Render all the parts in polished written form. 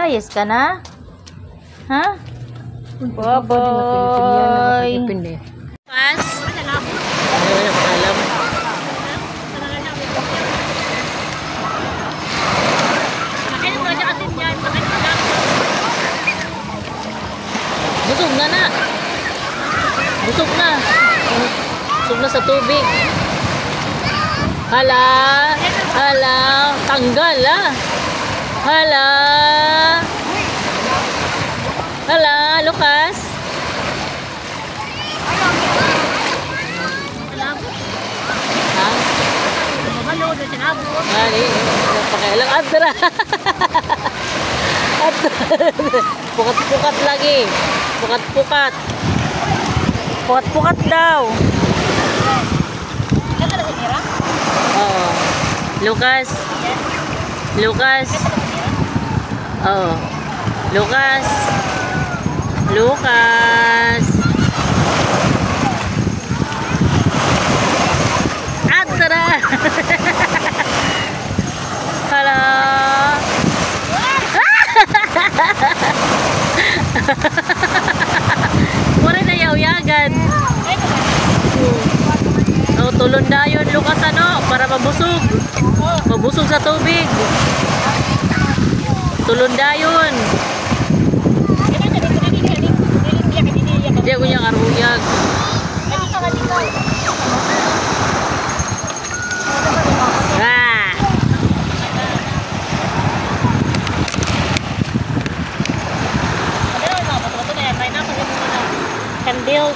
Nagpalayas ka na? Ha? Bye-bye. Pas? Alam. Busog na na. Busog na. Busog na sa tubig. Hala. Hala. Tanggal ah. Hala. Hala, Lucas. Ha? Mali. Pakailang adra. Pukat-pukat lagi. Pukat-pukat. Pukat-pukat daw. Oo. Lucas. Lucas. Oo. Lucas. Lucas. Adra. Halo. Mura na yaw-yagan. Oh, tulon na yun, Lucas, ano, para mabusog. Mabusog sa tubig. Tulon na yun. Hindi ako niyang aruyag. Ah! Kandil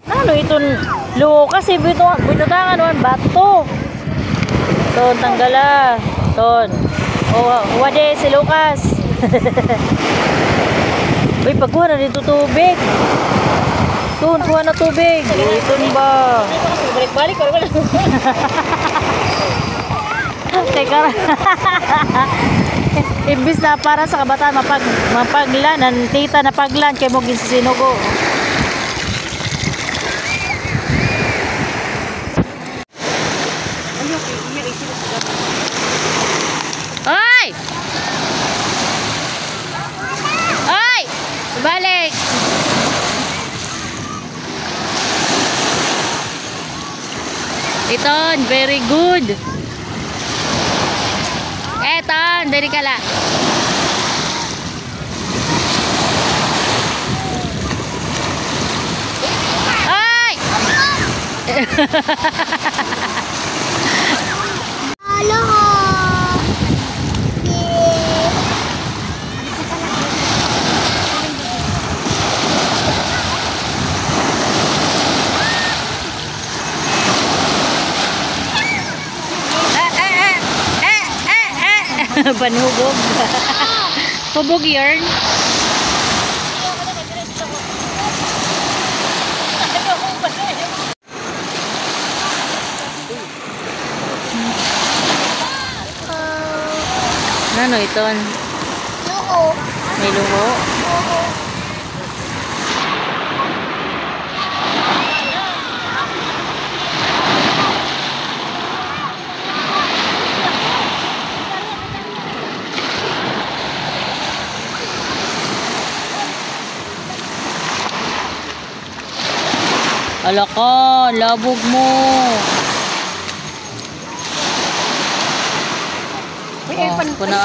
ano ito Lucas binutangan naman bato ton tanggala ton wade si Lucas. Uy, pagkuha na dito tubig ton kuha na tubig ito ba balik-balik teka. Imbis na para sa kabataan mapaglan ang tita na paglan kay mo ginsinugo. Oy! Oy! Balik. Iton, very good. Eton, dari kala. Ay! Halo. Panhubog. Hubog yarn. Ano ito? Luho. May luho. Ala ka, labog mo. Puna.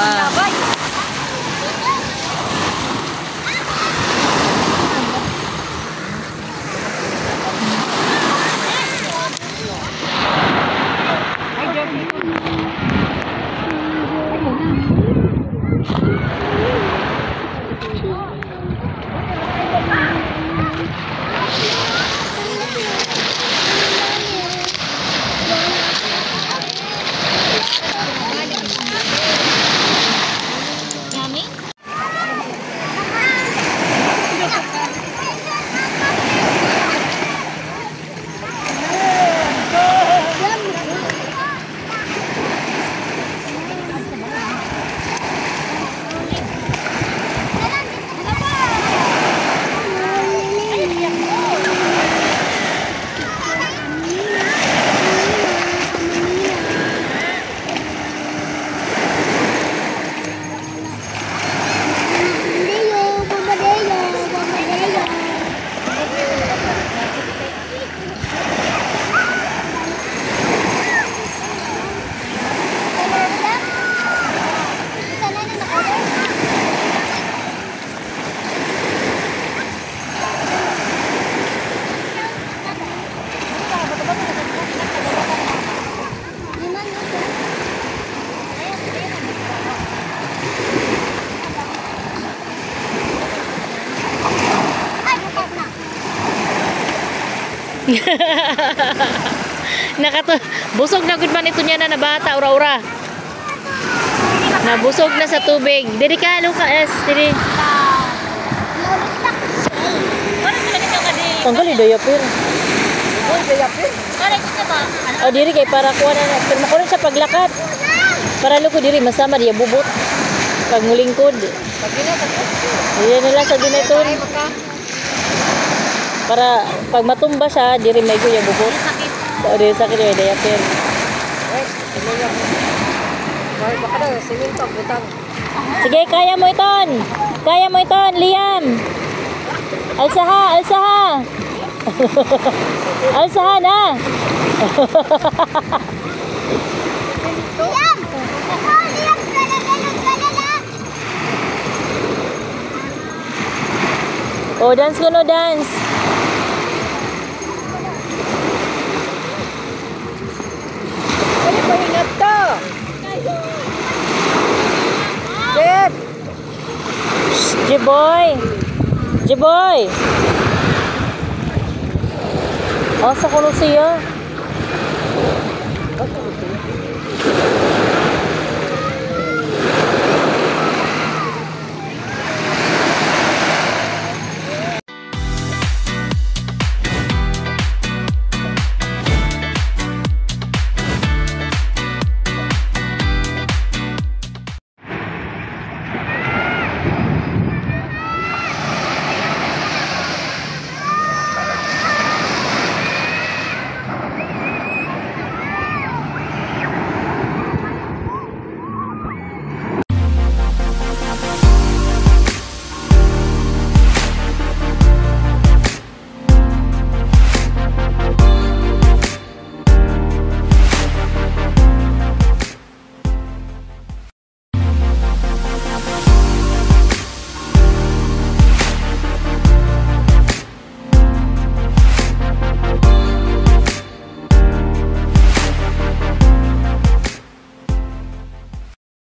Busog na gud man ito niya na bata ura-ura. Nabusog na sa tubig. Diri ka Lucas, diri. Tanggal yung diaper. Oh, diaper. Kaya kita ba? Oh, diri kay para kuha na. Pero makuha sa paglakad. Para luko diri masama diya bubot. Pag mulingkod. Diri nila sa dinaton. Para pag matumba siya, diri may kuya bubot. O, diri sakit yung diaper. Baka daw, singin pa, butang. Sige, kaya mo iton. Kaya mo iton, Liam. Alsaha, alsaha. Alsaha na. Liam! Liam, kalala. Oh, dance ko no, dance. Ano ba hingat to? Dad! Jiboy. Jiboy. Oh, sa kuno siya.